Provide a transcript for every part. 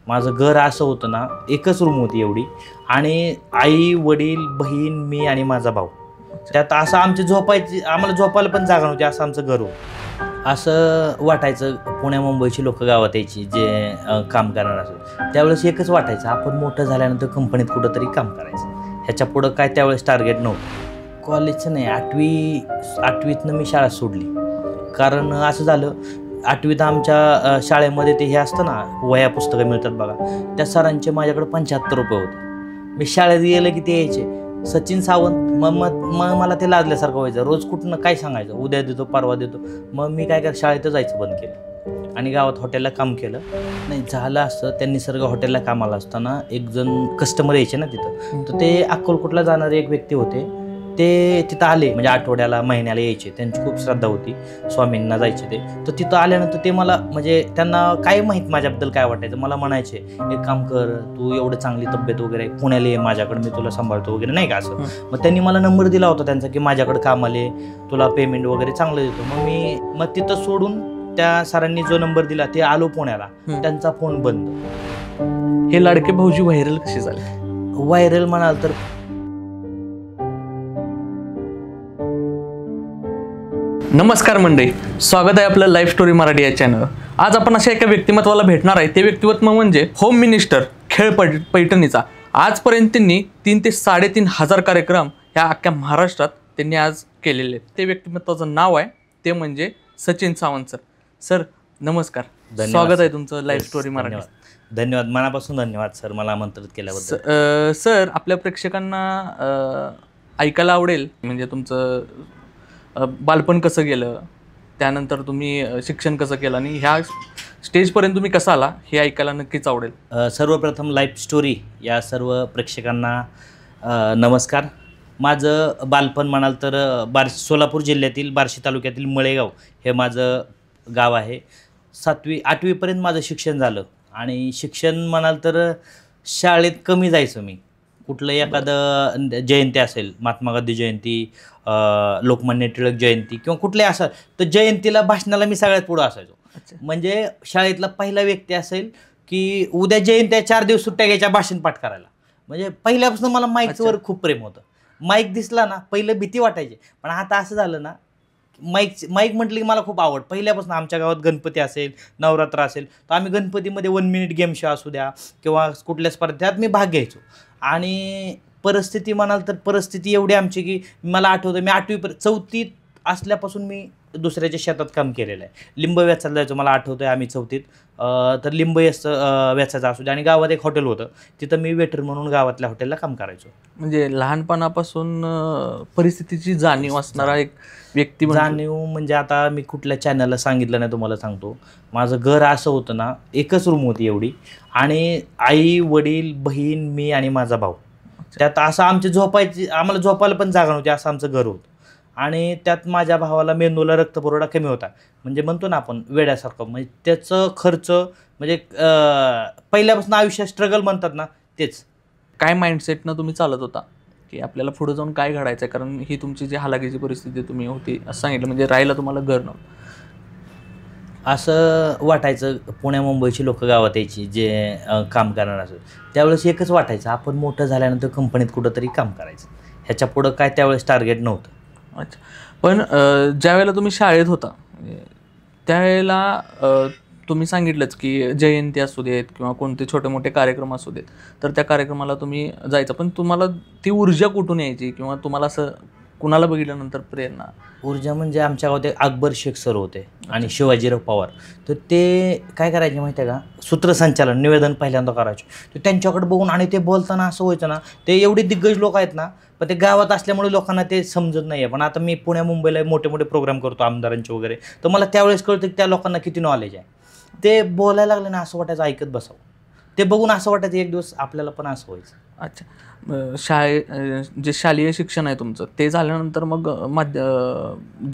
माझं घर असं होतं ना, एकच रूम होती एवढी आणि आई, वडील, बहीण, मी आणि माझा भाऊ. त्यात असं आमची आम्हाला झोपायला पण जागा नव्हती, असं आमचं घर होतं. असं वाटायचं पुण्या-मुंबईची लोकं गावात यायची जे काम करणार असेल. त्यावेळेस एकच वाटायचं आपण मोठं झाल्यानंतर कंपनीत कुठंतरी काम करायचं. ह्याच्या पुढं काय त्यावेळेस टार्गेट नव्हतं. कॉलेजचं नाही, 8वीतनं मी शाळा सोडली. कारण असं झालं 8वीत आमच्या शाळेमध्ये ते हे असतं ना, वह्या पुस्तकं मिळतात बघा, त्या सरांचे माझ्याकडे ₹75 होते. मी शाळेत गेलं की ते यायचे सचिन सावंत. मग मला ते लाजल्यासारखं व्हायचं. रोज कुठनं काय सांगायचं, उद्या देतो परवा देतो. मग मी काय कर शाळेतच जायचं बंद केलं आणि गावात हॉटेलला काम केलं. नाही झालं असं, त्या निसर्ग हॉटेलला कामाला असताना एक जण कस्टमर यायचे ना तिथं, तर ते अक्कलकोटला जाणारे एक व्यक्ती होते. ते तिथं आले म्हणजे आठवड्याला महिन्याला यायचे. त्यांची खूप श्रद्धा होती, स्वामींना जायचे ते. तर तिथं आल्यानंतर ते मला म्हणजे त्यांना काय माहीत माझ्याबद्दल काय वाटायचं, मला म्हणायचे एक काम कर, तू एवढं चांगली तब्येत वगैरे पुण्याला ये माझ्याकडे, मी तुला सांभाळतो वगैरे नाही का असं. मग त्यांनी मला नंबर दिला होता त्यांचा की माझ्याकडे कामाले, तुला पेमेंट वगैरे चांगलं देतो. मग तिथं सोडून त्या सरांनी जो नंबर दिला ते आलो पुण्याला. त्यांचा फोन बंद. हे लाडके भाऊजी व्हायरल कसे झाले? व्हायरल म्हणाल तर नमस्कार मंडळी, स्वागत आहे आपलं लाईफ स्टोरी मराठी या चॅनल. आज आपण अशा एका व्यक्तिमत्वाला भेटणार आहे. ते व्यक्तिमत्व म्हणजे होम मिनिस्टर खेळ पैठणीचा. आजपर्यंत त्यांनी 3 ते 3.5 हजार कार्यक्रम ह्या अख्ख्या महाराष्ट्रात त्यांनी आज केलेले आहेत. ते व्यक्तिमत्वाचं नाव आहे ते म्हणजे सचिन सावंत सर. सर नमस्कार, स्वागत आहे तुमचं लाईफ स्टोरी मराठी. धन्यवाद, मनापासून धन्यवाद सर मला आमंत्रित केल्याबद्दल. सर आपल्या प्रेक्षकांना ऐकायला आवडेल म्हणजे तुमचं बालपण कसं गेलं, त्यानंतर तुम्ही शिक्षण कसं केलं आणि ह्या स्टेजपर्यंत तुम्ही कसं आला हे ऐकायला नक्कीच आवडेल. सर्वप्रथम लाईफ स्टोरी या सर्व प्रेक्षकांना नमस्कार. माझं बालपण म्हणाल तर सोलापूर जिल्ह्यातील बार्शी तालुक्यातील मळेगाव हे माझं गाव आहे. 8वीपर्यंत माझं शिक्षण झालं आणि शिक्षण म्हणाल तर शाळेत कमी जायचं मी. कुठलं एखादं जयंती असेल, महात्मा गांधी जयंती, लोकमान्य टिळक जयंती किंवा कुठले असेल तर जयंतीला भाषणाला मी सगळ्यात पुढं असायचो. म्हणजे शाळेतला पहिला व्यक्ती असेल की उद्या जयंती 4 दिवस सुट्ट्या घ्यायच्या भाषण पाठ करायला. म्हणजे पहिल्यापासून मला माईकवर खूप प्रेम होतं. माईक दिसला ना पहिलं भीती वाटायची, पण आता असं झालं ना माईक म्हटलं की मला खूप आवड. पहिल्यापासून आमच्या गावात गणपती असेल, नवरात्र असेल तर आम्ही गणपतीमध्ये 1 मिनिट गेम शो असू द्या किंवा कुठल्या स्पर्धेत मी भाग घ्यायचो. आणि परिस्थिती म्हणाल तर परिस्थिती एवढी आमची की मला आठवतं मी 4थीत असल्यापासून मी दुसऱ्याच्या शेतात काम केलेलं आहे. लिंब वेचायला जायचो, मला आठवतं आहे आम्ही 4थीत तर लिंब वेचायचं असू दे आणि गावात एक हॉटेल होतं, तिथं मी वेटर म्हणून गावातल्या हॉटेलला काम करायचो. म्हणजे लहानपणापासून परिस्थितीची जाणीव असणारा एक व्यक्ती. जाणीव म्हणजे आता मी कुठल्या चॅनलला सांगितलं नाही, तुम्हाला सांगतो. माझं घर असं होतं ना, एकच रूम होती एवढी आणि आई, वडील, बहीण, मी आणि माझा भाऊ. त्यात असं आम्हाला झोपायला पण जागा नव्हती, असं आमचं घर होतं. आणि त्यात माझ्या भावाला मेंदूला रक्तपुरवठा कमी होता, म्हणजे म्हणतो ना आपण वेड्यासारखं. म्हणजे त्याचं खर्च म्हणजे पहिल्यापासून आयुष्यात स्ट्रगल म्हणतात ना तेच. काय माइंडसेटनं तुम्ही चालत होता की आपल्याला पुढे जाऊन काय घडायचं आहे? कारण ही तुमची जी हालाकीची परिस्थिती तुम्ही होती असं सांगितलं, म्हणजे राहायला तुम्हाला घर नव्हतं. असं वाटायचं पुण्या-मुंबईची लोकं गावात यायची जे काम करणार असेल. त्यावेळेस एकच वाटायचं आपण मोठं झाल्यानंतर कंपनीत कुठंतरी काम करायचं. ह्याच्या पुढं काय त्यावेळेस टार्गेट नव्हतं. अच्छा, पण ज्या वेळेला तुम्ही शाळेत होता त्यावेळेला तुम्ही सांगितलंच की जयंती असू देत किंवा कोणते छोटे मोठे कार्यक्रम असू देत तर त्या कार्यक्रमाला तुम्ही जायचं, पण तुम्हाला ती ऊर्जा कुठून यायची किंवा तुम्हाला असं कुणाला बघितल्यानंतर प्रेरणा? ऊर्जा म्हणजे आमच्या गावात अकबर शेख सर होते आणि शिवाजीराव पवार. तर ते काय करायचे माहिती आहे का, सूत्रसंचालन निवेदन पहिल्यांदा करायचे. तर त्यांच्याकडे बघून आणि ते बोलताना असं व्हायचं ना, ते एवढे दिग्गज लोक आहेत ना, पण ते गावात असल्यामुळे लोकांना ते समजत नाही आहे. पण आता मी पुण्या मुंबईला मोठे मोठे प्रोग्राम करतो आमदारांचे वगैरे, तर मला त्यावेळेस कळतं की त्या लोकांना किती नॉलेज आहे. ते बोलायला लागले ना असं वाटायचं ऐकत बसावं. ते बघून असं वाटायचं एक दिवस आपल्याला पण असं व्हायचं. अच्छा, जे शालेय शिक्षण आहे तुमचं ते झाल्यानंतर मग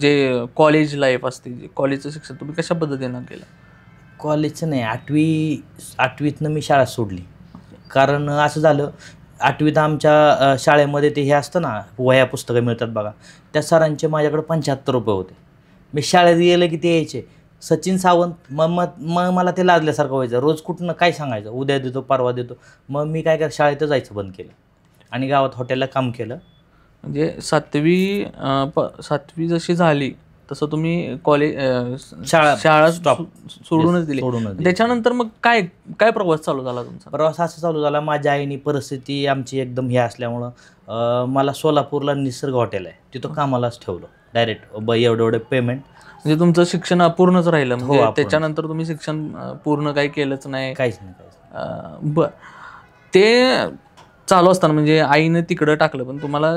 जे कॉलेज लाईफ असते, जे कॉलेजचं शिक्षण तुम्ही कशा पद्धतीनं केलं? कॉलेजचं नाही, 8वीतनं मी शाळा सोडली. कारण असं झालं 8वीत आमच्या शाळेमध्ये ते हे असतं ना, वह्या पुस्तकं मिळतात बघा, त्या सरांचे माझ्याकडे ₹75 होते. मी शाळेत गेलं की ते यायचे सचिन सावंत. मग मला ते लाजल्यासारखं व्हायचं. रोज कुठनं काय सांगायचं, उद्या देतो परवा देतो. मग मी काय कर शाळेत जायचं बंद केलं आणि गावात हॉटेलला काम केलं. म्हणजे 7वी जशी झाली तसं तुम्ही कॉलेज शाळा सोडूनच दिली. त्याच्यानंतर मग काय काय प्रवास चालू झाला तुमचा? प्रवास असा चालू झाला, माझ्या आईनी परिस्थिती आमची एकदम हे असल्यामुळं मला सोलापूरला निसर्ग हॉटेल आहे, तिथं कामालाच ठेवलं डायरेक्ट. एवढं पेमेंट. म्हणजे तुमचं शिक्षण अपूर्णच राहिलं. म्हणजे त्याच्यानंतर तुम्ही शिक्षण पूर्ण काही केलंच नाही? काहीच नाही. बर. ते चालू असताना म्हणजे आईनं तिकडं टाकलं, पण तुम्हाला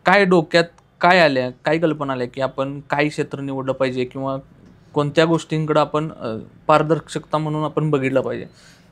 काय डोक्यात काय आल्या, काय कल्पना आल्या की आपण काय क्षेत्र निवडलं पाहिजे किंवा कोणत्या गोष्टींकडे आपण पारदर्शकता म्हणून आपण बघितलं पाहिजे?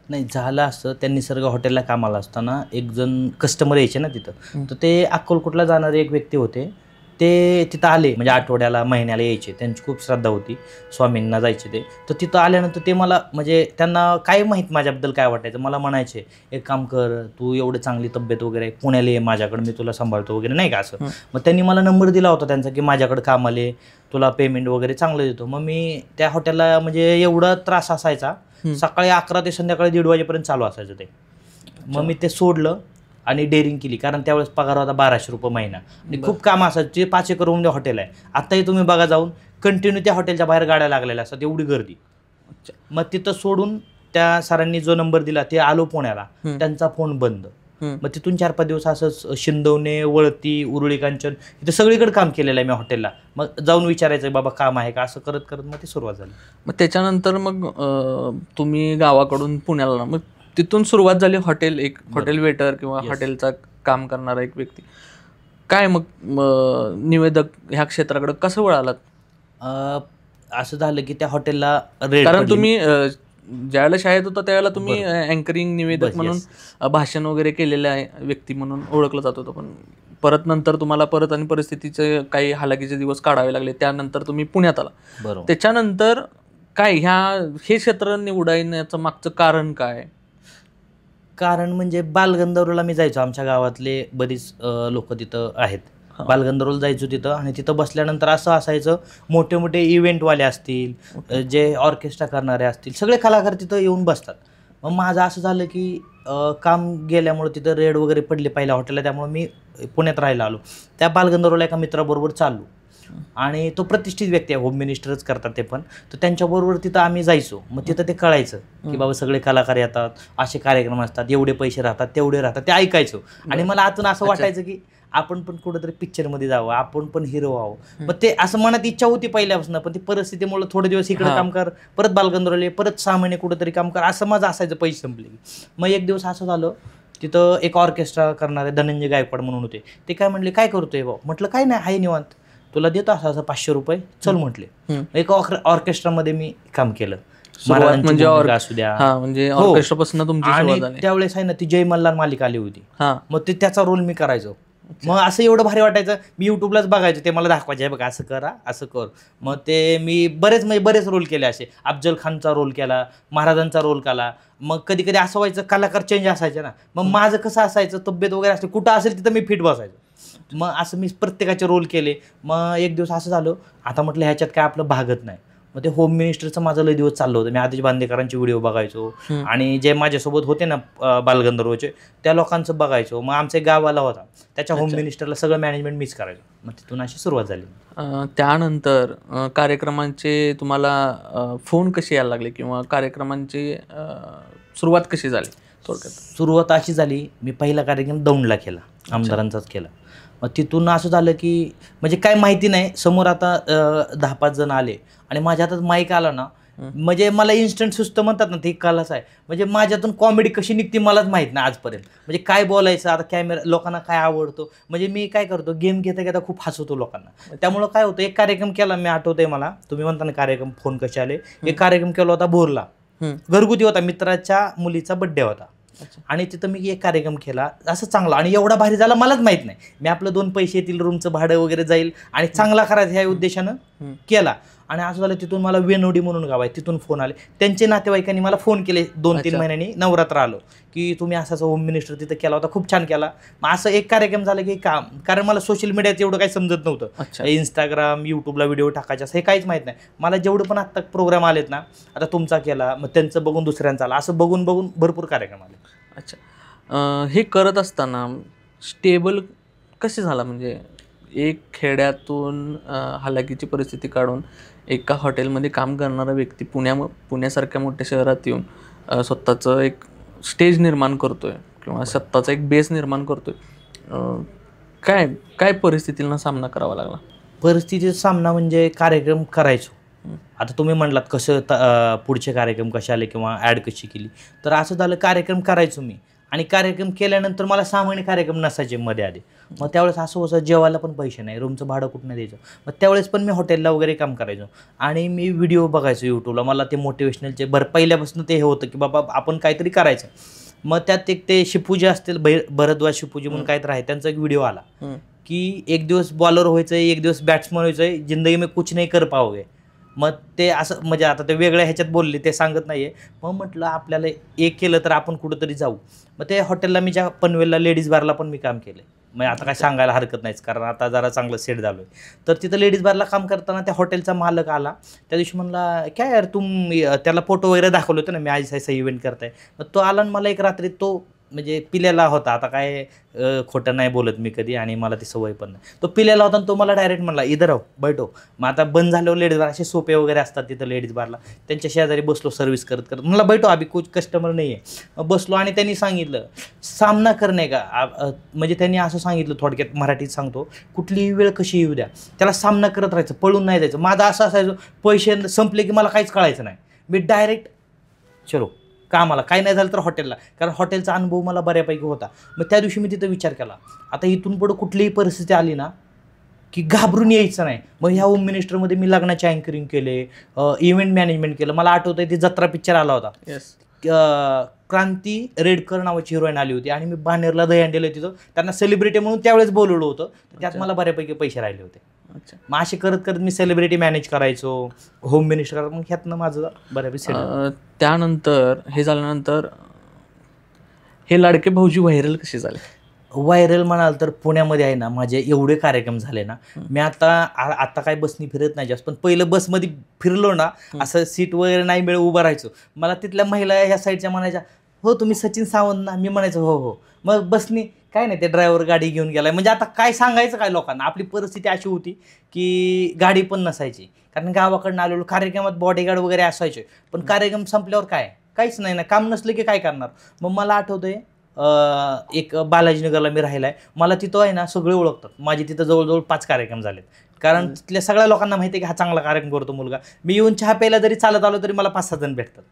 नाही, झालं असं, त्या निसर्ग हॉटेलला कामाला असताना एक जण कस्टमर यायचे ना तिथं, तर ते अक्कलकोटला जाणारे एक व्यक्ती होते. ते तिथं आले, म्हणजे आठवड्याला महिन्याला यायचे. त्यांची खूप श्रद्धा होती, स्वामींना जायचे ते. तर तिथं आल्यानंतर ते मला, म्हणजे त्यांना काय माहीत माझ्याबद्दल काय वाटायचं, मला म्हणायचे एक काम कर, तू एवढं चांगली तब्येत वगैरे, पुण्याला ये माझ्याकडे, मी तुला सांभाळतो वगैरे, नाही का असं. मग त्यांनी मला नंबर दिला होता त्यांचा की माझ्याकडे काम आले, तुला पेमेंट वगैरे चांगलं देतो. मग मी त्या हॉटेलला, म्हणजे एवढा त्रास असायचा, सकाळी 11 ते संध्याकाळी 1:30 वाजेपर्यंत चालू असायचं ते. मग मी ते सोडलं आणि डेअरिंग केली, कारण त्यावेळेस पगार होता 1200 रुपये महिना आणि खूप काम असायचे. 5 एकर रूम हॉटेल आहे. आत्ताही तुम्ही बघा जाऊन, कंटिन्यू त्या हॉटेलच्या बाहेर गाड्या लागलेल्या असतात, एवढी गर्दी. मग तिथं सोडून त्या सरांनी जो नंबर दिला ते आलो पुण्याला, त्यांचा फोन बंद. मग तिथून 4-5 दिवस असंच शिंदवणे, वळती, उरुळी कांचन, इथं सगळीकडे काम केलेलं आहे मी हॉटेलला. मग जाऊन विचारायचं बाबा काम आहे का, असं करत करत मग ती सुरुवात झाली. मग त्याच्यानंतर मग तुम्ही गावाकडून पुण्याला, मग तिथून सुरुवात झाली हॉटेल, एक हॉटेल वेटर किंवा हॉटेलचा काम करणारा एक व्यक्ती. काय मग निवेदक ह्या क्षेत्राकडे कसं वळालात? असं झालं की त्या हॉटेलला रेट, कारण तुम्ही ज्यावेळेला शाळेत होता त्यावेळेला तुम्ही अँकरिंग, निवेदक म्हणून भाषण वगैरे केलेलं आहे व्यक्ती म्हणून ओळखलं जात होतं. पण परत नंतर तुम्हाला परत आणि परिस्थितीचे काही हालाकीचे दिवस काढावे लागले, त्यानंतर तुम्ही पुण्यात आला. बरोबर. त्याच्यानंतर काय हे क्षेत्र निवडायचं मागचं कारण काय? कारण म्हणजे बालगंधर्वला मी जायचो, आमच्या गावातले बरीच लोक तिथं आहेत. बालगंधर्वला जायचो तिथं, आणि तिथं बसल्यानंतर असं असायचं, मोठे मोठे इव्हेंटवाले असतील, जे ऑर्केस्ट्रा करणारे असतील, सगळे कलाकार तिथं येऊन बसतात. मग माझं असं झालं की काम गेल्यामुळं तिथं रेड वगैरे पडले पहिल्या हॉटेलला, त्यामुळे मी पुण्यात राहायला आलो. त्या बालगंधर्वला एका मित्राबरोबर चाललो, आणि तो प्रतिष्ठित व्यक्ती आहे, होम मिनिस्टरच करतात ते पण. तर त्यांच्याबरोबर तिथं आम्ही जायचो. मग तिथं ते कळायचं की बाबा सगळे कलाकार येतात, असे कार्यक्रम असतात, एवढे पैसे राहतात, तेवढे राहतात, ते ऐकायचो. आणि मला आतून असं वाटायचं की आपण पण कुठंतरी पिक्चरमध्ये जावं, आपण पण हिरो व्हावं. मग ते असं मनात इच्छा होती पहिल्यापासून, पण ती परिस्थितीमुळे थोडे दिवस इकडे काम कर, परत बालगंधर्वले, परत 6 महिने कुठंतरी काम कर, असं माझं असायचं, पैसे संपले. मग एक दिवस असं झालं, तिथं एक ऑर्केस्ट्रा करणारे धनंजय गायकवाड म्हणून होते. ते काय म्हणले, काय करतोय भाऊ? म्हटलं काय नाही, आहे निवांत, तुला देतो असं 500 रुपये, चल म्हटले. एक ऑर्केस्ट्रामध्ये मी काम केलं. म्हणजे असू द्या, म्हणजे ऑर्केस्ट्रापासून तुमची सुरुवात झाली. त्यावेळेस आहे ना, ती जय मल्हार मालिका आली होती, मग ते त्याचा रोल मी करायचो. मग असं एवढं भारी वाटायचं, मी युट्यूबलाच बघायचो, ते मला दाखवायचे, बघा असं करा, असं कर. मग ते मी बरेच रोल केले असे. अफजल खानचा रोल केला, महाराजांचा रोल केला. मग कधी कधी असं व्हायचं, कलाकार चेंज असायचे ना, मग माझं कसं असायचं, तब्येत वगैरे असते, कुठं असेल तिथं मी फिट बसायचो. मग असं मी प्रत्येकाचे रोल केले. मग एक दिवस असं झालं, आता म्हटलं ह्याच्यात काय आपलं भागत नाही. मग ते होम मिनिस्टरचं माझं लय दिवस चाललं होतं. मी आतिश बांदेकरांचे व्हिडिओ बघायचो, आणि जे माझ्यासोबत होते ना बालगंधर्वचे, त्या लोकांचं बघायचो. मग आमचा एक गाववाला होता, त्याच्या होम मिनिस्टरला सगळं मॅनेजमेंट मीच करायचो. मग तिथून अशी सुरुवात झाली. त्यानंतर कार्यक्रमांचे तुम्हाला फोन कसे यायला लागले, किंवा कार्यक्रमांची सुरुवात कशी झाली? थोडक्यात सुरुवात अशी झाली, मी पहिला कार्यक्रम दौंडला केला, आमदारांचाच केला. मग तिथून असं झालं की, म्हणजे काय माहिती नाही, समोर आता 10-5 जण आले आणि माझ्या हातात माईक आला ना, म्हणजे मला इन्स्टंट सुस्त म्हणतात ना, ते कलाच आहे. म्हणजे माझ्यातून कॉमेडी कशी निघते मलाच माहीत नाही आजपर्यंत. म्हणजे काय बोलायचं, आता कॅमेरा लोकांना काय आवडतो, म्हणजे मी काय करतो, गेम घेता घेता खूप हसवतो लोकांना. त्यामुळं काय होतं, एक कार्यक्रम केला मी, आठवतंय मला, तुम्ही म्हणता ना कार्यक्रम फोन कसे आले, एक कार्यक्रम केला होता भोरला, घरगुती होता, मित्राच्या मुलीचा बड्डे होता. आणि तिथं मी एक कार्यक्रम केला असं चांगला, आणि एवढा भारी झाला मलाच माहित नाही. मी आपलं 2 पैसे येतील, रूमचं भाडं वगैरे जाईल, आणि चांगला करायचं ह्या उद्देशानं केला. आणि असं झालं तिथून मला वेनोडी म्हणून गाव आहे तिथून फोन आले. त्यांचे नातेवाईकांनी मला फोन केले 2-3 महिन्यांनी नवरात्र आलो की तुम्ही असाच होम मिनिस्टर तिथं केला होता, खूप छान केला. मग असं एक कार्यक्रम झाला की काम, कारण मला सोशल मीडियात एवढं काही समजत नव्हतं. इंस्टाग्राम यूट्यूबला व्हिडिओ टाकायचे असं हे काहीच माहीत नाही मला. जेवढं पण आत्ता प्रोग्राम आलेत ना, आता तुमचा केला, मग त्यांचं बघून दुसऱ्यांचा आला, असं बघून बघून भरपूर कार्यक्रम आले. अच्छा, हे करत असताना स्टेबल कसे झाला, म्हणजे एक खेड्यातून हालाकीची परिस्थिती काढून एका हॉटेलमध्ये काम करणारा व्यक्ती पुण्यासारख्या मोठ्या शहरात येऊन स्वतःचं एक स्टेज निर्माण करतोय किंवा स्वतःचा एक बेस निर्माण करतोय, काय काय परिस्थितींना सामना करावा लागला? परिस्थितीचा सामना म्हणजे कार्यक्रम करायचो. आता तुम्ही म्हणलात कसं पुढचे कार्यक्रम कसे आले किंवा ॲड कशी केली, तर असं झालं कार्यक्रम करायचो मी. आणि कार्यक्रम केल्यानंतर मला 6 महिने कार्यक्रम नसायचे मध्ये आधी. मग त्यावेळेस असं होतं जेवायला पण पैसे नाही, रूमचं भाडं कुठनं द्यायचं. मग त्यावेळेस पण मी हॉटेलला वगैरे काम करायचो आणि मी व्हिडिओ बघायचो यूट्यूबला. मला ते मोटिवेशनलचे पहिल्यापासून ते हे होतं की बाबा आपण काहीतरी करायचं. मग त्यात एक ते शिपूजी असतील, भरद्वाज शिपूजी म्हणून काहीतरी आहे, त्यांचा एक व्हिडिओ आला की एक दिवस बॉलर व्हायचं आहे, एक दिवस बॅट्समन व्हायचं आहे, जिंदगी में कुछ नहीं कर पाओगे. मग ते असं म्हणजे आता ते वेगळ्या ह्याच्यात बोलले, ते सांगत नाही आहे. मग म्हटलं आपल्याला एक केलं तर आपण कुठंतरी जाऊ. मग ते हॉटेलला मी ज्या पनवेलला लेडीज बारला पण मी काम केलं. म्हणजे आता काय सांगायला हरकत नाहीच, कारण आता जरा चांगलं सेट झालो आहे. तर तिथं लेडीज बारला काम करताना त्या हॉटेलचा मालक आला. त्या दिवशी म्हणला काय यार त्याला फोटो वगैरे दाखवलं होतं ना, मी आज असा इव्हेंट करताय. मग तो आला आणि मला एक रात्री तो म्हणजे पिलेला होता. आता काय खोटं नाही बोलत मी कधी आणि मला ती सवय पण नाही. तो पिलेला होता आणि तो मला डायरेक्ट म्हणला इधर आहो बैठो. मग आता बंद झाल्यावर लेडीज बार असे सोपे वगैरे असतात तिथं लेडीज बारला, त्यांच्या शेजारी बसलो सर्व्हिस करत करत. मला बैठो अभि कुछ कस्टमर नाही आहे. बसलो आणि त्यांनी सांगितलं सामना करणे का, म्हणजे त्यांनी असं सांगितलं थोडक्यात मराठीत सांगतो, कुठलीही वेळ कशी येऊ द्या त्याला सामना करत राहायचं, पळून नाही जायचं. माझं असं असायचं पैसे संपले की मला काहीच कळायचं नाही, मी डायरेक्ट चलो कामाला, काही नाही झालं तर हॉटेलला, कारण हॉटेलचा अनुभव मला बऱ्यापैकी होता. मग त्या दिवशी मी तिथं विचार केला आता इथून पुढं कुठलीही परिस्थिती आली ना की घाबरून यायचं नाही. मग ह्या होम मिनिस्टरमध्ये मी लग्नाचे अँकरिंग केले, इव्हेंट मॅनेजमेंट केलं. मला आठवतं आहे ते जत्रा पिक्चर आला होता, क्रांती रेडकर नावाची हिरोईन आली होती आणि मी बानेरला दहीहंडीला तिथं त्यांना सेलिब्रिटी म्हणून त्यावेळेस बोलवलं होतं. त्यात मला बऱ्यापैकी पैसे राहिले होते. मग असे करत करत मी सेलिब्रिटी मॅनेज करायचो, होम मिनिस्टर करायचो. मग ह्यातनं माझं बऱ्यापैकी त्यानंतर हे झाल्यानंतर हे लाडके भाऊजी व्हायरल कसे झाले? व्हायरल म्हणाल तर पुण्यामध्ये आहे ना माझे एवढे कार्यक्रम झाले ना, मी आता काय बसनी फिरत नाही जास्त, पण पहिलं बसमध्ये फिरलो ना असं सीट वगैरे नाही मिळत उभं राहायचो. मला तिथल्या महिला ह्या साईडच्या म्हणायच्या हो तुम्ही सचिन सावंत ना, मी म्हणायचो हो हो. मग बसनी काय नाही ते ड्रायव्हर गाडी घेऊन गेलाय, म्हणजे आता काय सांगायचं काय लोकांना. आपली परिस्थिती अशी होती की गाडी पण नसायची, कारण गावाकडनं आलेलो कार्यक्रमात बॉडीगार्ड वगैरे असायचे, पण कार्यक्रम संपल्यावर काहीच नाही ना, काम नसलं की काय करणार. मग मला आठवतंय एक बालाजीनगरला मी राहिला आहे, मला तिथं आहे ना सगळे ओळखतात. माझे तिथं जवळजवळ 5 कार्यक्रम झालेत, कारण तिथल्या सगळ्या लोकांना माहिती आहे की हा चांगला कार्यक्रम करतो मुलगा. मी येऊन चहा प्यायला जरी चालत आलो तरी मला 5-6 जण भेटतात.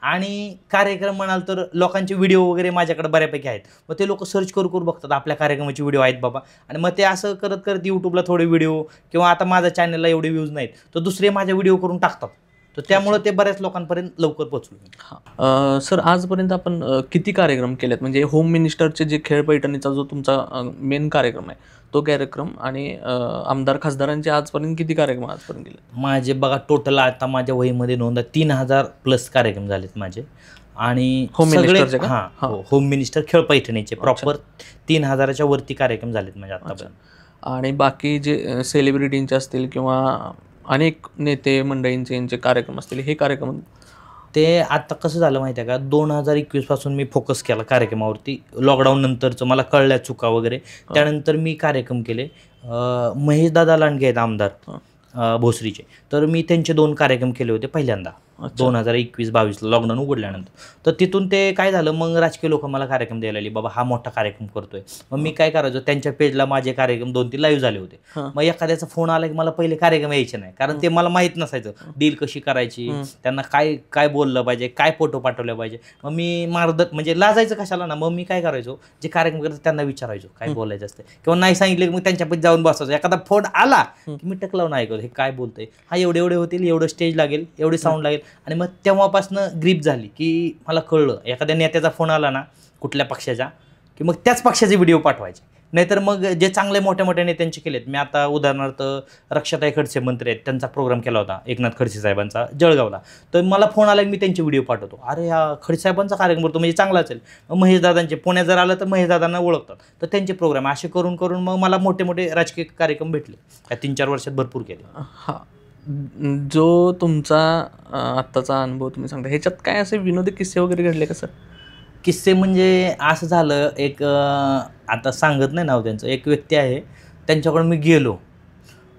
आणि कार्यक्रम म्हणाल तर लोकांचे व्हिडिओ वगैरे माझ्याकडे बऱ्यापैकी आहेत. मग ते लोक सर्च करू बघतात आपल्या कार्यक्रमाचे व्हिडिओ आहेत बाबा, आणि मग ते असं करत करत यूट्यूबला थोडे व्हिडिओ किंवा आता माझ्या चॅनलला एवढे व्ह्यूज नाहीत तर दुसरे माझे व्हिडिओ करून टाकतात. तर त्यामुळे ते बऱ्याच लोकांपर्यंत लवकर पोहोचलो. सर आजपर्यंत आपण किती कार्यक्रम केलेत, म्हणजे होम मिनिस्टरचे जे खेळ पैठणीचा जो तुमचा मेन कार्यक्रम आहे तो कार्यक्रम, आणि आमदार खासदारांचे आजपर्यंत किती कार्यक्रम आजपर्यंत केले? माझे बघा टोटल आता माझ्या वहीमध्ये नोंद 3000+ कार्यक्रम झालेत माझे. आणि होम मिनिस्टरचे का? हां होम मिनिस्टर खेळ पैठणीचे प्रॉपर 3000च्या वरती कार्यक्रम झालेत म्हणजे आतापर्यंत. आणि बाकी जे सेलिब्रिटींचे असतील किंवा अनेक नेते मंडळींचे यांचे कार्यक्रम असतील, हे कार्यक्रम ते आता कसं झालं माहिती आहे का, 2021 पासून मी फोकस केला कार्यक्रमावरती. लॉकडाऊन नंतरचं मला कळल्या चुका वगैरे, त्यानंतर मी कार्यक्रम केले. महेशदादा लांडगे आहेत आमदार भोसरीचे, तर मी त्यांचे 2 कार्यक्रम केले होते पहिल्यांदा 2021-22ला लॉकडाऊन उघडल्यानंतर. तर तिथून ते काय झालं, मग राजकीय लोक मला कार्यक्रम द्यायला आले, बाबा हा मोठा कार्यक्रम करतोय. मग मी काय करायचो, त्यांच्या पेजला माझे कार्यक्रम 2-3 लाईव्ह झाले होते. मग एखाद्याचा फोन आला की मला पहिले कार्यक्रम यायचे नाही, कारण ते मला माहीत नसायचं डील कशी करायची, त्यांना काय बोललं पाहिजे, काय फोटो पाठवले पाहिजे. मग मी म्हणजे लाजायचं कशाला ना, मग मी काय करायचो, जे कार्यक्रम करतात त्यांना विचारायचो काय बोलायचं असतं, किंवा नाही सांगितलं की मग त्यांच्यापाशी जाऊन बसायचो. एखादा फोन आला की मी टकलावून ऐकतो हे काय बोलतंय, हा एवढे होतील, एवढं स्टेज लागेल, एवढे साऊंड लागेल. आणि मग तेव्हापासनं ग्रीप झाली की मला कळलं एखाद्या नेत्याचा फोन आला ना कुठल्या पक्षाचा, की मग त्याच पक्षाचे व्हिडिओ पाठवायचे. नाहीतर मग जे चांगले मोठ्या मोठ्या नेत्यांचे केलेत, मी आता उदाहरणार्थ रक्षाताई खडसे मंत्री आहेत, त्यांचा प्रोग्राम केला होता एकनाथ खडसे साहेबांचा जळगावला, तर मला फोन आला की मी त्यांचे व्हिडिओ पाठवतो, अरे हा खडसे साहेबांचा कार्यक्रम करतो म्हणजे चांगला असेल, महेशदादांचे पुण्यात जर आलं तर महेशदादांना ओळखतात, तर त्यांचे प्रोग्राम असे करून करून मग मला मोठे मोठे राजकीय कार्यक्रम भेटले, या 3-4 वर्षात भरपूर केले. हां, जो तुमचा आत्ताचा अनुभव तुम्ही सांगता, ह्याच्यात काय असे विनोदी किस्से वगैरे घडले का सर? किस्से म्हणजे असं झालं, एक आता सांगत नाही नाव त्यांचं, एक व्यक्ती आहे, त्यांच्याकडून मी गेलो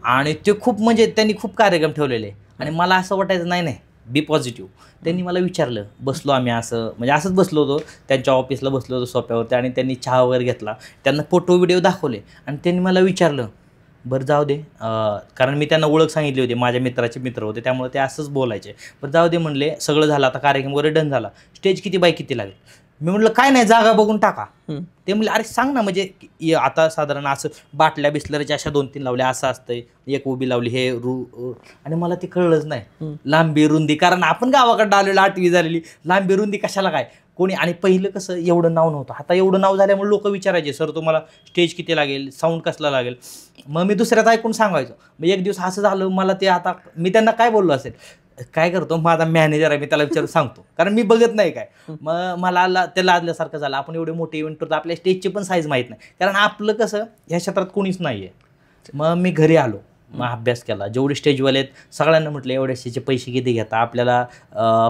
आणि ते खूप म्हणजे त्यांनी खूप कार्यक्रम ठेवलेले आणि मला असं वाटायचं नाही बी पॉझिटिव्ह. त्यांनी मला विचारलं, बसलो आम्ही असं म्हणजे असंच बसलो होतो, त्यांच्या ऑफिसला बसलो होतो सोफ्यावरती आणि त्यांनी चहा वगैरे घेतला, त्यांना फोटो व्हिडिओ दाखवले आणि त्यांनी मला विचारलं, बरं जाऊ दे, कारण मी त्यांना ओळख सांगितली होती, माझ्या मित्राचे मित्र होते, त्यामुळे ते असंच बोलायचे, बरं जाऊ दे म्हणले, सगळं झालं आता, कार्यक्रम वगैरे डन झाला, स्टेज किती बाय किती लागेल? मी म्हटलं काय नाही, जागा बघून टाका. ते म्हणले अरे सांग ना, म्हणजे आता साधारण असं बाटल्या बिस्लरीच्या अशा 2-3 लावल्या, असं असतंय, एक उभी लावली, हे आणि मला ते कळलंच नाही, लांबी रुंदी, कारण आपण गावाकडं आलेलो, 8वी झालेली, लांबी रुंदी कशाला काय कोणी, आणि पहिलं कसं एवढं नाव नव्हतं, आता एवढं नाव झाल्यामुळे लोक विचारायचे, सर तुम्हाला स्टेज किती लागेल, साऊंड कसला लागेल, मग मी दुसऱ्यात ऐकून सांगायचो. मग एक दिवस असं झालं, मला ते आता मी त्यांना काय बोललो असेल, काय करतो माझा मॅनेजर आहे, मी त्याला विचारून सांगतो, कारण मी बघत नाही काय, मग मला ते लाजल्यासारखं झालं, आपण एवढे मोठे इव्हेंट करतो, आपल्या स्टेजची पण साईज माहीत नाही, कारण आपलं कसं ह्या क्षेत्रात कोणीच नाही आहे. मग मी घरी आलो, मग अभ्यास केला, जेवढे स्टेजवाले आहेत सगळ्यांना म्हटलं एवढे स्टेजचे पैसे किती घेता, आपल्याला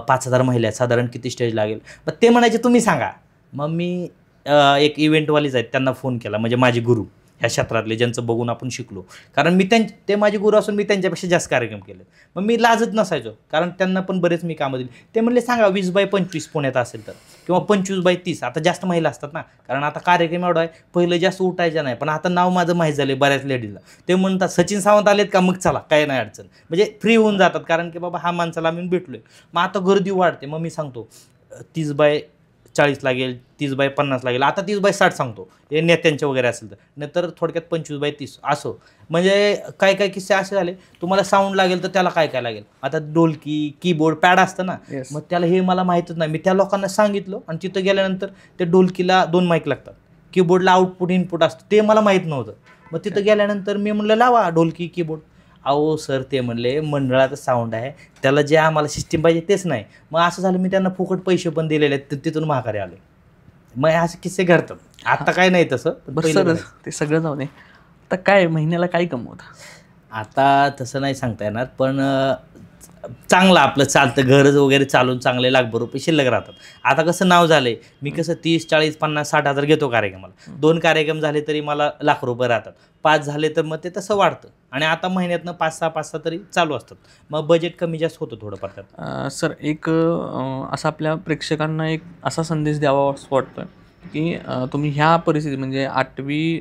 5,000 महिला आहेत, साधारण किती स्टेज लागेल, मग ते म्हणायचे तुम्ही सांगा. मग मी एक इव्हेंटवालीच आहेत त्यांना फोन केला, म्हणजे माझे गुरु ह्या क्षेत्रातले, ज्यांचं बघून आपण शिकलो, कारण मी ते माझे गुरु असून मी त्यांच्यापेक्षा जास्त कार्यक्रम केले, मग मी लाजत नसायचो, कारण त्यांना पण बरेच मी कामं दिली. ते म्हणले सांगा 20/25 पुण्यात असेल तर, किंवा 25/30, आता जास्त महिला असतात ना, कारण आता कार्यक्रम एवढा आहे, पहिलं जास्त उठायचं नाही, पण आता नाव माझं माहीत झालं बऱ्याच लेडीजला, ते म्हणतात सचिन सावंत आलेत का, मग चला काय नाही अडचण, म्हणजे फ्री होऊन जातात, कारण की बाबा हा माणसाला आम्ही भेटलोय. मग आता गर्दी वाढते, मग मी सांगतो 30/40 लागेल, 30/50 लागेल, आता 30/60 सांगतो, हे नेत्यांचे वगैरे असेल तर, नंतर थोडक्यात 25/30 असं. म्हणजे काय काय किस्से असे झाले, तुम्हाला साऊंड लागेल तर त्याला काय काय लागेल, आता डोलकी, कीबोर्ड, पॅड असतं ना, मग त्याला हे मला माहीतच नाही, मी त्या लोकांना सांगितलं, आणि तिथं गेल्यानंतर ते डोलकीला 2 माईक लागतात, कीबोर्डला आउटपुट इनपुट असतं, ते मला माहीत नव्हतं. मग तिथं गेल्यानंतर मी म्हणलं लावा डोलकी कीबोर्ड, अहो सर ते म्हणले मंडळाचं साऊंड आहे, त्याला जे आम्हाला सिस्टीम पाहिजे तेच नाही. मग असं झालं, मी त्यांना फुकट पैसे पण दिलेले आहेत, तिथून माघारी आले. मग असे किस्से घडतात, आता काय नाही तसं. सर ते सगळं जाऊ नये, आता काय महिन्याला काय कमवता? आता तसं नाही सांगता येणार, पण चांगलं आपलं चालतं, घर वगैरे चालून चांगले लाखभर रुपये शिल्लक राहतात. आता कसं नाव झालंय, मी कसं 30, 40, 50, 60 हजार घेतो कार्यक्रमाला, 2 कार्यक्रम झाले तरी मला लाख रुपये राहतात, 5 झाले तर मग ते तसं वाढतं, आणि आता महिन्यातनं 5-6 तरी चालू असतात, मग बजेट कमी जास्त होतं थोडंफार त्यात. सर एक असा आपल्या प्रेक्षकांना एक असा संदेश द्यावा असं वाटतं की तुम्ही ह्या परिस्थिती म्हणजे 8वी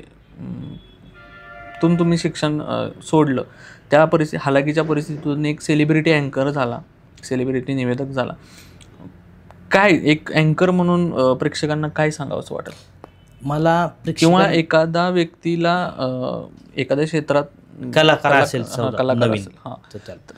तुम्ही शिक्षण सोडलं, त्या हालाकीच्या परिस्थितीतून एक सेलिब्रिटी अँकर झाला, सेलिब्रिटी निवेदक झाला, काय एक अँकर म्हणून प्रेक्षकांना काय सांगावं असं वाटेल मला, किंवा एखादा व्यक्तीला एखाद्या क्षेत्रात कलाकार असेल, नवीन तर चालतं.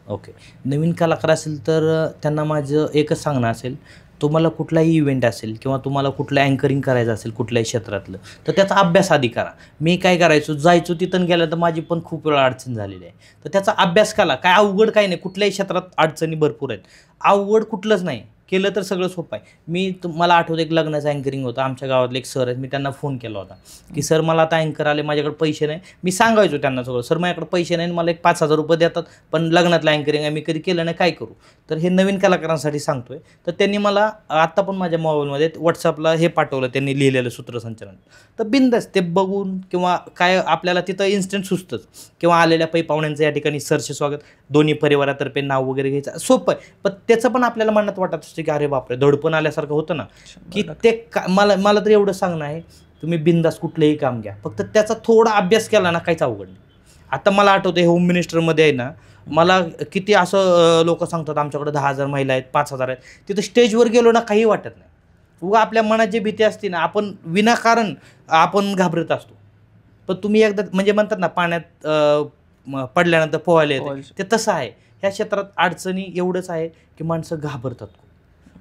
ओके, नवीन कलाकार असेल तर त्यांना माझं एकच सांगणं असेल, तुम्हाला कुठलाही इव्हेंट असेल किंवा तुम्हाला कुठलं अँकरिंग करायचं असेल कुठल्याही क्षेत्रातलं, तर त्याचा अभ्यास आधी करा. मी काय करायचो, जायचो तिथं गेलं तर माझी पण खूप वेळा अडचण झालेली आहे, तर त्याचा अभ्यास करा. काय अवघड काही नाही, कुठल्याही क्षेत्रात अडचणी भरपूर आहेत, अवघड कुठलंच नाही, केलं तर सगळं सोपं आहे. मला आठवतं एक लग्नाचं अँकरिंग होतं, आमच्या गावातले एक सर आहेत, मी त्यांना फोन केला होता की सर मला आता अँकर आले, माझ्याकडे पैसे नाही. मी सांगायचो त्यांना सगळं, सर माझ्याकडे पैसे नाही, मला एक 5,000 रुपये देतात, पण लग्नातलं अँकरिंग आहे, मी कधी केलं नाही, काय करू. तर हे नवीन कलाकारांसाठी सांगतोय. तर त्यांनी मला आत्ता पण माझ्या मोबाईलमध्ये व्हॉट्सअपला हे पाठवलं, त्यांनी लिहिलेलं सूत्रसंचालन, तर बिंदास ते बघून किंवा काय आपल्याला तिथं इन्स्टंट सुचतंच, किंवा आलेल्या पाहुण्यांचं या ठिकाणी सरचे स्वागत, दोन्ही परिवारातर्फे नाव वगैरे घ्यायचं, सोपं आहे. पण त्याचं पण आपल्याला म्हणण्यात वाटत असतं की अरे बापरे, धडपण आल्यासारखं होतं ना, की ते मला तर एवढं सांगणं आहे, तुम्ही बिंदास कुठलंही काम घ्या, फक्त त्याचा थोडा अभ्यास केला ना, काहीच अवघड नाही. आता मला आठवतं होम मिनिस्टरमध्ये आहे ना, मला किती असं लोक सांगतात आमच्याकडे 10,000 महिला आहेत, 5,000 आहेत, तिथं स्टेजवर गेलो ना काही वाटत नाही. उगा आपल्या मनात जी भीती असते ना, आपण विनाकारण आपण घाबरत असतो. पण तुम्ही एकदा म्हणजे म्हणतात ना, पाण्यात पडल्यानंतर पोहायला येते, ते तसं आहे. ह्या क्षेत्रात अडचणी एवढंच आहे की माणसं घाबरतात.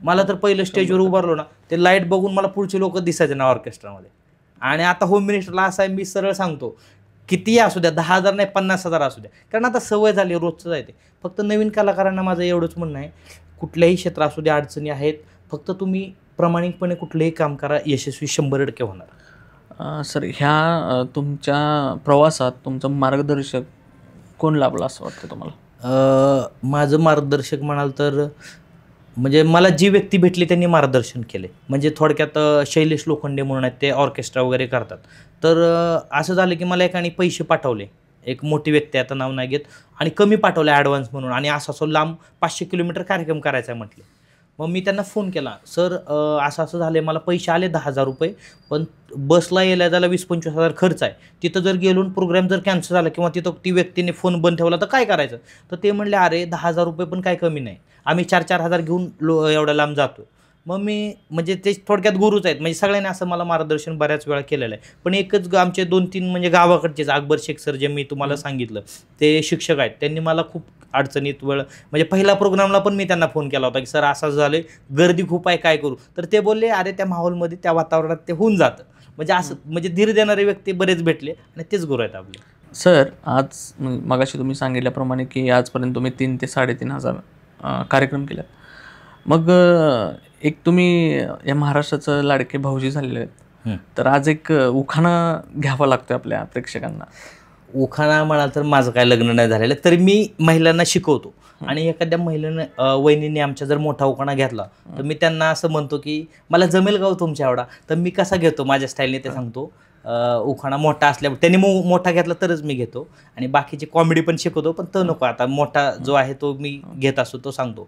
मला तर पहिलं स्टेजवर उभारलो ना, ते लाईट बघून मला पुढचे लोक दिसायचे ना ऑर्केस्ट्रामध्ये, आणि आता होम मिनिस्टरला असं आहे, मी सरळ सांगतो, कितीही असू द्या, 10,000 नाही 50,000 असू द्या, कारण आता सवय झाली, रोजचं आहे ते. फक्त नवीन कलाकारांना माझं एवढंच म्हणणं आहे, कुठल्याही क्षेत्र असू द्या, अडचणी आहेत, फक्त तुम्ही प्रामाणिकपणे कुठलंही काम करा, यशस्वी 100% होणार. सर, ह्या तुमच्या प्रवासात तुमचं मार्गदर्शक कोण लाभला असं वाटतं तुम्हाला? माझं मार्गदर्शक म्हणाल तर म्हणजे मला जी व्यक्ती भेटली त्यांनी मार्गदर्शन केले. म्हणजे थोडक्यात शैलेश लोखंडे म्हणून आहेत, ते ऑर्केस्ट्रा वगैरे करतात. तर असं झालं की मला एकाने पैसे पाठवले, एक मोठी व्यक्ती, आता नाव नाही घेत, आणि कमी पाठवले ॲडव्हान्स म्हणून, आणि असं लांब 500 किलोमीटर कार्यक्रम करायचा आहे म्हटले. मग मी त्यांना फोन केला, सर असं झालं आहे, मला पैसे आले 10,000 रुपये, पण बसला यायला जायला 20-25,000 खर्च आहे. तिथं जर गेलो प्रोग्राम जर कॅन्सल झाला किंवा तिथं ती व्यक्तीने फोन बंद ठेवला तर काय करायचं? तर ते म्हणले, अरे 10,000 रुपये पण काय कमी नाही, आम्ही 4,000 घेऊन एवढ्या लांब जातो. मग मी म्हणजे ते थोडक्यात गुरुच आहेत, म्हणजे सगळ्यांनी असं मला मार्गदर्शन बऱ्याच वेळा केलेलं आहे. पण एकच आमचे 2-3 म्हणजे गावाकडचेच अकबर शेख सर, जे मी तुम्हाला सांगितलं, ते शिक्षक आहेत, त्यांनी मला खूप अडचणीत वेळ, म्हणजे पहिला प्रोग्रामला पण मी त्यांना फोन केला होता की सर असं झालं, गर्दी खूप आहे, काय करू? तर ते बोलले, अरे त्या माहोलमध्ये, त्या वातावरणात ते होऊन जातं. म्हणजे असं म्हणजे धीर देणारे व्यक्ती बरेच भेटले, आणि तेच गुरु आहेत आपले. सर, आज मगाशी तुम्ही सांगितल्याप्रमाणे की आजपर्यंत तुम्ही 3,000 ते 3,500 कार्यक्रम केले. मग एक तुम्ही या महाराष्ट्राचं लाडके भाऊजी झालेले आहेत, तर आज एक उखाणा घ्यावा लागतो आपल्या प्रेक्षकांना. उखाणा म्हणाल तर माझं काय लग्न नाही झालेलं, तरी मी महिलांना शिकवतो, आणि एखाद्या महिलेनं वहिनीने आमच्या जर मोठा उखाणा घेतला तर मी त्यांना असं म्हणतो की मला जमेल का तुमच्या एवढा, तर मी कसा घेतो माझ्या स्टाईलने ते सांगतो. उखाणा मोठा असल्यामुळे त्यांनी मोठा घेतला तरच मी घेतो, आणि बाकीची कॉमेडी पण शिकवतो, पण तो नको, आता मोठा जो आहे तो मी घेत असतो, तो सांगतो.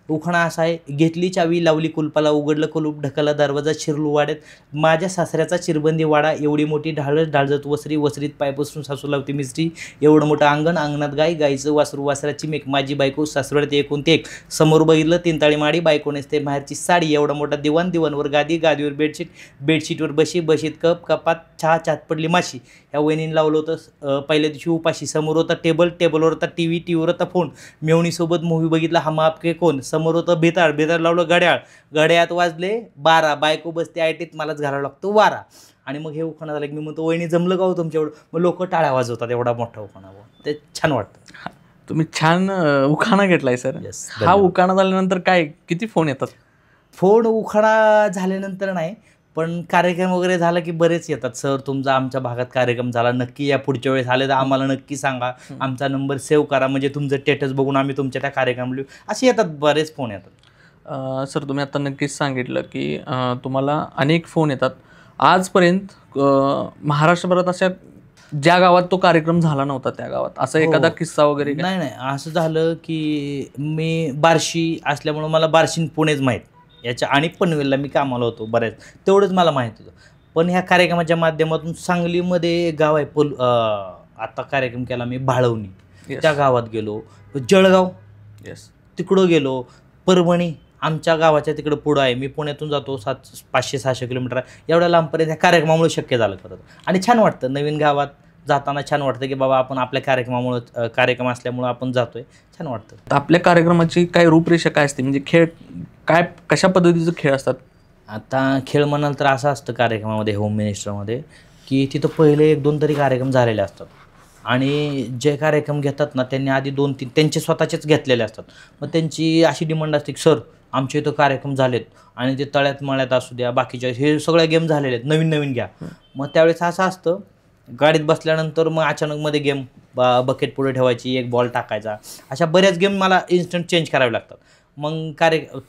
उखाणा असा आहे, घेतली चावी लावली कुलपाला, उघडलं कुलूप ढकलला दरवाजा, शिरलू वाड्यात, माझ्या सासऱ्याचा चिरबंदी वाडा, एवढी मोठी ढाळत वसरी, वसरीत पाय बसून सासू लावती मिस्त्री, एवढं मोठं अंगण, अंगणात गाय, गायचं वासरू, वासराची मेक, माझी बायको सासऱ्यात एकूण ते एक, समोर बघितलं 3 ताळी माडी, बायको नेसते बाहेरची साडी, एवढा मोठा दिवाण, दिवाणवर गादी, गादीवर बेडशीट, बेडशीटवर बशीत कप, कपात चहा, चात पडली माशी. ह्या वहिनीने लावलं होतं पहिल्या दिवशी उपाशी, समोर होता टेबलवर होता टी व्हीवर होता फोन, मेवणीसोबत मूव्ही बघितला, हम आपके कोण, समोर होतं बेताळ लावलं घड्याळात वाजले 12, बायको बसते आयटीत, मलाच घालावं लागतो वारा. आणि मग हे उखाणा झालं की मी म्हणतो, वहिनी जमलं का हो तुमच्या एवढं? मग लोक टाळ्या वाजवतात, एवढा मोठा उखाणा, ते छान वाटतं. तुम्ही छान उखाणा घेतलाय सर. हा उखाणा झाल्यानंतर काय किती फोन येतात? फोन उखाणा झाल्यानंतर नाही, पण कार्यक्रम वगैरे झाला की बरेच येतात, सर तुमचा आमच्या भागात कार्यक्रम झाला, नक्की या पुढच्या वेळेस आले तर आम्हाला नक्की सांगा, आमचा नंबर सेव्ह करा, म्हणजे तुमचं स्टेटस बघून आम्ही तुमच्या त्या कार्यक्रमाला, असे येतात, बरेच फोन येतात. सर, तुम्ही आता नक्कीच सांगितलं की तुम्हाला अनेक फोन येतात. आजपर्यंत महाराष्ट्रभरात अशा ज्या गावात तो कार्यक्रम झाला नव्हता त्या गावात असा एखादा किस्सा वगैरे? नाही, असं झालं की मी बार्शी असल्यामुळं मला बार्शी पुणेच माहीत, याच्या आणि पनवेलला मी कामाला होतो बऱ्याच, तेवढंच मला माहीत होतं. पण ह्या कार्यक्रमाच्या माध्यमातून सांगलीमध्ये गाव आहे आता कार्यक्रम केला मी भाळवणी, त्या गावात गेलो, जळगाव तिकडं गेलो, परभणी आमच्या गावाच्या तिकडं पुढं आहे, मी पुण्यातून जातो 500-600 किलोमीटर, एवढ्या लांबपर्यंत ह्या कार्यक्रमामुळे शक्य झालं खरं. आणि छान वाटतं, नवीन गावात जाताना छान वाटतं की बाबा आपण आपल्या कार्यक्रम असल्यामुळं आपण जातोय, छान वाटतं. आपल्या कार्यक्रमाची काय रूपरेषा काय असते, म्हणजे खेळ काय, कशा पद्धतीचे खेळ असतात? आता खेळ म्हणाल तर असं असतं कार्यक्रमामध्ये, होम मिनिस्टरमध्ये, की तिथं पहिले 1-2 तरी कार्यक्रम झालेले असतात, आणि जे कार्यक्रम घेतात ना त्यांनी आधी 2-3 त्यांचे स्वतःचेच घेतलेले असतात. मग त्यांची अशी डिमांड असते की सर आमचे इथं कार्यक्रम झालेत, आणि ते तळ्यात मळ्यात असू द्या, बाकीच्या हे सगळ्या गेम झालेले आहेत, नवीन घ्या. मग त्यावेळेस असं असतं, गाडीत बसल्यानंतर मग अचानक मध्ये गेम, बकेट पुढे ठेवायची, एक बॉल टाकायचा, अशा बऱ्याच गेम मला इन्स्टंट चेंज करावे लागतात. मग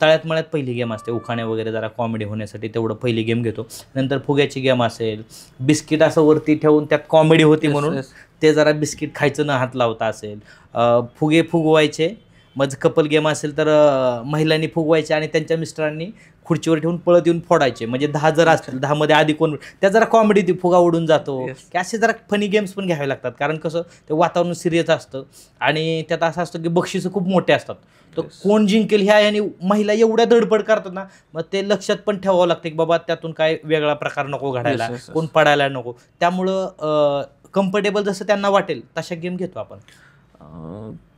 तळ्यात मळ्यात पहिली गेम असते, उखाणे वगैरे जरा कॉमेडी होण्यासाठी तेवढं पहिली गेम घेतो. नंतर फुग्याची गेम असेल, बिस्किट असं वरती ठेवून त्यात कॉमेडी होती म्हणून ते जरा बिस्किट खायचं न हात लावता असेल, फुगे फुगवायचे. मग कपल गेम असेल तर महिलांनी फुगवायचे आणि त्यांच्या मिस्टरांनी खुर्चीवर ठेवून पळत येऊन फोडायचे, म्हणजे 10 जर असतील 10 मध्ये आधी कोण, त्या जरा कॉमेडी, ती फुगा उडून जातो, की असे जरा फनी गेम्स पण घ्यावे लागतात, कारण कसं ते वातावरण सिरियस असतं, आणि त्यात असं असतं की बक्षिसं खूप मोठे असतात, तर कोण जिंकेल ह्या आणि महिला एवढ्या धडपड करतात ना, मग ते लक्षात पण ठेवावं लागतं की बाबा त्यातून काय वेगळा प्रकार नको घडायला, कोण पडायला नको. त्यामुळं कम्फर्टेबल जसं त्यांना वाटेल तशा गेम घेतो आपण.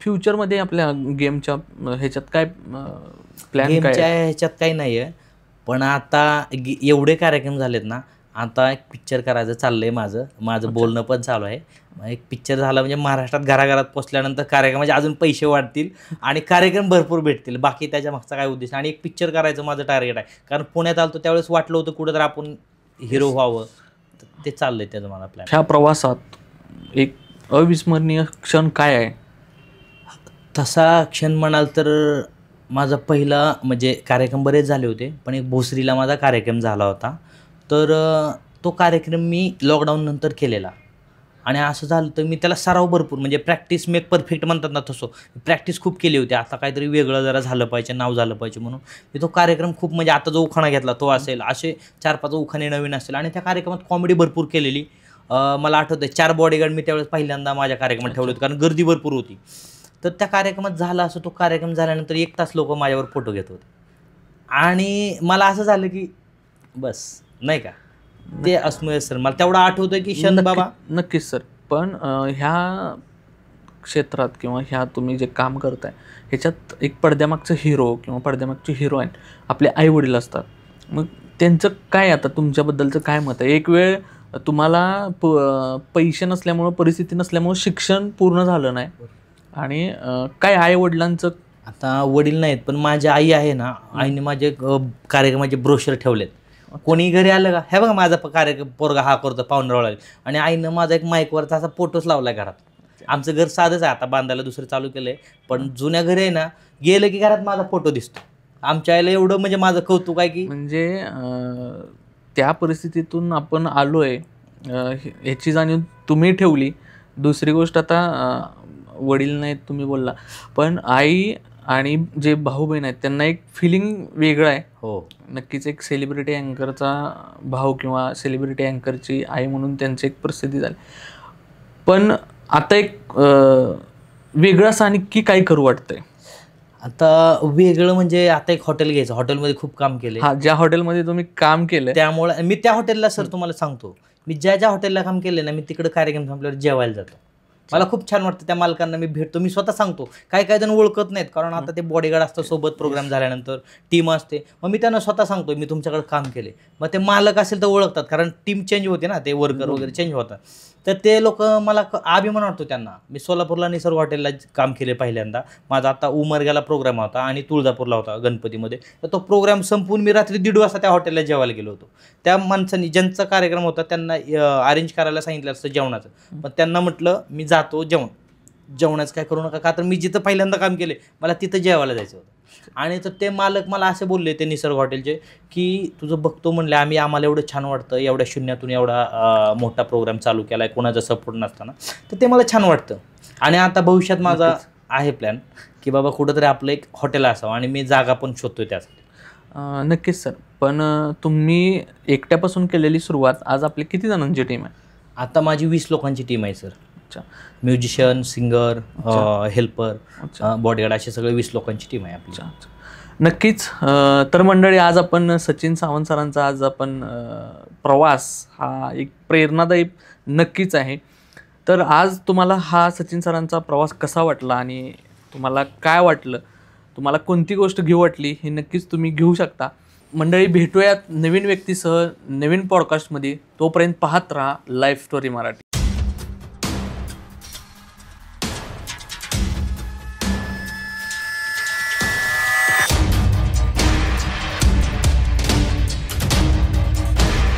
फ्युचरमध्ये आपल्या गेमच्या ह्याच्यात काय प्लॅन? गेमच्या ह्याच्यात काही नाही आहे, पण आता एवढे कार्यक्रम झालेत ना, आता एक पिक्चर करायचं चाललंय माझं बोलणं पण चालू आहे. एक पिक्चर झाला म्हणजे महाराष्ट्रात घराघरात पोचल्यानंतर कार्यक्रमाचे अजून पैसे वाढतील आणि कार्यक्रम भरपूर भेटतील. बाकी त्याच्या मागचा काय उद्देश आणि एक पिक्चर करायचं माझं टार्गेट आहे. कारण पुण्यात आलतो त्यावेळेस वाटलं होतं कुठं तर आपण हिरो व्हावं. ते चाललंय त्याचं मला प्लॅन. ह्या प्रवासात एक अविस्मरणीय क्षण काय आहे? तसा क्षण म्हणाल तर माझा पहिला म्हणजे कार्यक्रम बरेच झाले होते, पण एक भोसरीला माझा कार्यक्रम झाला होता. तर तो कार्यक्रम मी लॉकडाऊन नंतर केलेला आणि असं झालं तर मी त्याला सराव भरपूर म्हणजे प्रॅक्टिस मेक परफेक्ट म्हणतात ना, तसं प्रॅक्टिस खूप केली होती. आता काहीतरी वेगळं जरा झालं पाहिजे, नाव झालं पाहिजे म्हणून मी तो कार्यक्रम खूप म्हणजे आता जो उखाणा घेतला तो असेल, असे 4-5 उखाणे नवीन असेल आणि त्या कार्यक्रमात कॉमेडी भरपूर केलेली. मला आठवतं 4 बॉडीगार्ड मी त्यावेळेस पहिल्यांदा माझ्या कार्यक्रमात ठेवले होते, कारण गर्दी भरपूर होती. तर त्या कार्यक्रमात झाला असं, तो कार्यक्रम झाल्यानंतर 1 तास लोक माझ्यावर फोटो घेत होते आणि मला असं झालं की बस नाही का, ते अस्मय सर मला तेवढं आठवतं की क्षण बाबा. नक्कीच सर. पण ह्या क्षेत्रात किंवा ह्या तुम्ही जे काम करताय ह्याच्यात एक पडद्यामागचं हिरो किंवा पडद्यामागची हिरोईन आपले आई वडील असतात. मग त्यांचं काय, आता तुमच्याबद्दलचं काय मत आहे? एक वेळ तुम्हाला पैसे नसल्यामुळं, परिस्थिती नसल्यामुळं शिक्षण पूर्ण झालं नाही आणि काय आई वडिलांचं? आता वडील नाहीत पण माझी आई आहे ना, आईने माझे कार्यक्रमाचे ब्रोशर ठेवलेत. कोणी घरी आलं का, हे बघा माझा कार्यक्रम पोरगा हा करतो पाहुणरावळा, आणि आईनं माझा एक माईकवरचा असा फोटोच लावला घरात. आमचं घर साधंच आहे, आता बांधायला दुसरं चालू केलंय, पण जुन्या घरी आहे ना, गेलं की घरात माझा फोटो दिसतो. आमच्या आईला एवढं म्हणजे माझं कौतुक आहे की म्हणजे त्या परिस्थितीतून आपण आलोय ह्याची जाणीव तुम्ही ठेवली. दुसरी गोष्ट, आता वडील नाहीत तुम्ही बोलला, पण आई आणि जे भाऊ बहीण आहेत त्यांना एक फिलिंग वेगळं आहे. हो नक्कीच. एक सेलिब्रिटी अँकरचा भाऊ किंवा सेलिब्रिटी अँकरची आई म्हणून त्यांची एक प्रसिद्धी झाली. पण आता एक वेगळं असं आणखी काही करू वाटतंय? आता वेगळं म्हणजे आता एक हॉटेल घ्यायचं. हॉटेलमध्ये खूप काम केले. हा, ज्या हॉटेलमध्ये तुम्ही काम केलं त्यामुळे मी त्या हॉटेलला सर तुम्हाला सांगतो, मी ज्या हॉटेलला काम केलं ना, मी तिकडे कार्यक्रम संपल्यावर जेवायला जातो. मला खूप छान वाटतं. त्या मालकांना मी भेटतो, मी स्वतः सांगतो. काही जण ओळखत नाहीत, कारण आता ते बॉडीगार्ड असतं सोबत, प्रोग्राम झाल्यानंतर टीम असते. मग मी त्यांना स्वतः सांगतो मी तुमच्याकडे काम केले. मग ते मालक असेल तर ओळखतात, कारण टीम चेंज होते ना, ते वर्कर वगैरे चेंज होतात. तर ते लोक मला अभिमान वाटतो त्यांना. मी सोलापूरला निसर्ग हॉटेलला काम केले पहिल्यांदा. माझा आता उमरग्याला प्रोग्राम होता आणि तुळजापूरला होता गणपतीमध्ये. तर तो प्रोग्राम संपून मी रात्री 1:30 वाजता त्या हॉटेलला जेवायला गेलो होतो. त्या माणसांनी ज्यांचा कार्यक्रम होता त्यांना अरेंज करायला सांगितलं असतं जेवणाचं, पण त्यांना म्हटलं मी जातो जेवणाचं काय करू नका, का तर मी जिथं पहिल्यांदा काम केले मला तिथं जेवायला जायचं होतं. आणि तर ते मालक मला असे बोलले, ते निसर्ग हॉटेलचे, की तुझं बघतो म्हणले आम्हाला एवढं छान वाटतं, एवढ्या शून्यातून एवढा मोठा प्रोग्राम चालू केला आहे कोणाचा सपोर्ट नसताना. तर ते मला छान वाटतं. आणि आता भविष्यात माझा आहे प्लॅन की बाबा कुठंतरी आपलं एक हॉटेल असावं आणि मी जागा पण शोधतोय त्यासाठी. नक्कीच सर. पण तुम्ही एकट्यापासून केलेली सुरुवात, आज आपली किती जणांची टीम आहे? आता माझी 20 लोकांची टीम आहे सर. अच्छा. म्युझिशियन, सिंगर, हेल्पर, बॉडीगार्ड, असे सगळे 20 लोकांची टीम आहे आपली. नक्कीच. तर मंडळी, आज आपण सचिन सावंत सरांचा आज आपण प्रवास हा एक प्रेरणादायी नक्कीच आहे. तर आज तुम्हाला हा सचिन सरांचा प्रवास कसा वाटला आणि तुम्हाला काय वाटलं, तुम्हाला कोणती गोष्ट घेऊ वाटली, हे नक्कीच तुम्ही घेऊ शकता. मंडळी, भेटूयात नवीन व्यक्तीसह नवीन पॉडकास्टमध्ये. तोपर्यंत पाहत राहा लाईफ स्टोरी मराठी.